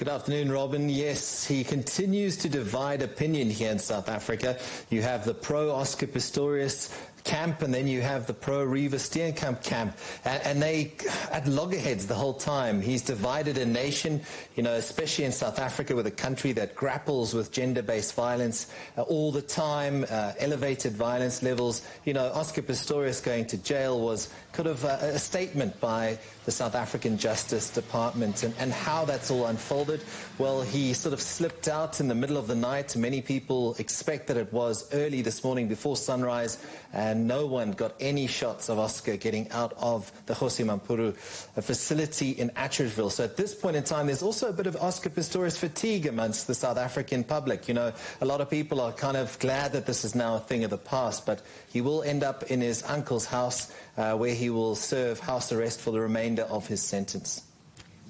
Good afternoon, Robin. Yes, he continues to divide opinion here in South Africa. You have the pro-Oscar Pistorius camp, and then you have the pro-Reeva Steenkamp camp, and they at loggerheads the whole time. He's divided a nation, you know, especially in South Africa, with a country that grapples with gender-based violence all the time, elevated violence levels. You know, Oscar Pistorius going to jail was kind of a statement by the South African Justice Department, and how that's all unfolded. Well, he sort of slipped out in the middle of the night. Many people expect that it was early this morning before sunrise, and no one got any shots of Oscar getting out of the Kgosi Mampuru facility in Atteridgeville. So at this point in time, there's also a bit of Oscar Pistorius fatigue amongst the South African public. You know, a lot of people are kind of glad that this is now a thing of the past, but he will end up in his uncle's house where he will serve house arrest for the remainder of his sentence.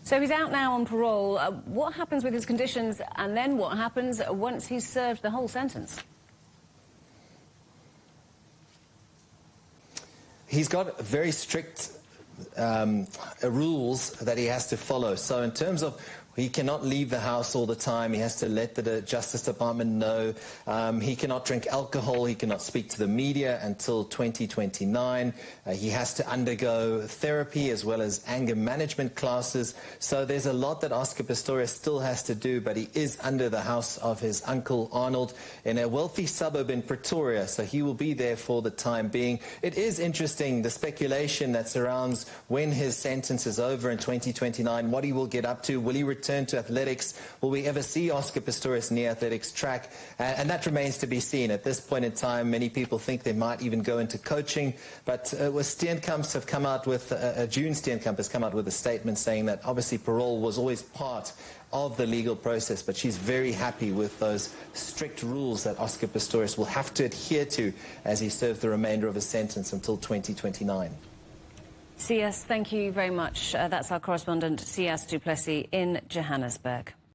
So he's out now on parole. What happens with his conditions, and then what happens once he's served the whole sentence? He's got very strict rules that he has to follow. So in terms of, he cannot leave the house all the time. He has to let the Justice Department know. He cannot drink alcohol. He cannot speak to the media until 2029. He has to undergo therapy as well as anger management classes. So there's a lot that Oscar Pistorius still has to do, but he is under the house of his uncle Arnold in a wealthy suburb in Pretoria. So he will be there for the time being. It is interesting, the speculation that surrounds when his sentence is over in 2029, what he will get up to. Will he return to athletics? Will we ever see Oscar Pistorius near athletics track? And that remains to be seen. At this point in time, many people think they might even go into coaching. But Steenkamps have come out with, June Steenkamp has come out with a statement saying that obviously parole was always part of the legal process, but she's very happy with those strict rules that Oscar Pistorius will have to adhere to as he serves the remainder of his sentence until 2029. Sias, thank you very much. That's our correspondent, Sias Du Plessis, in Johannesburg.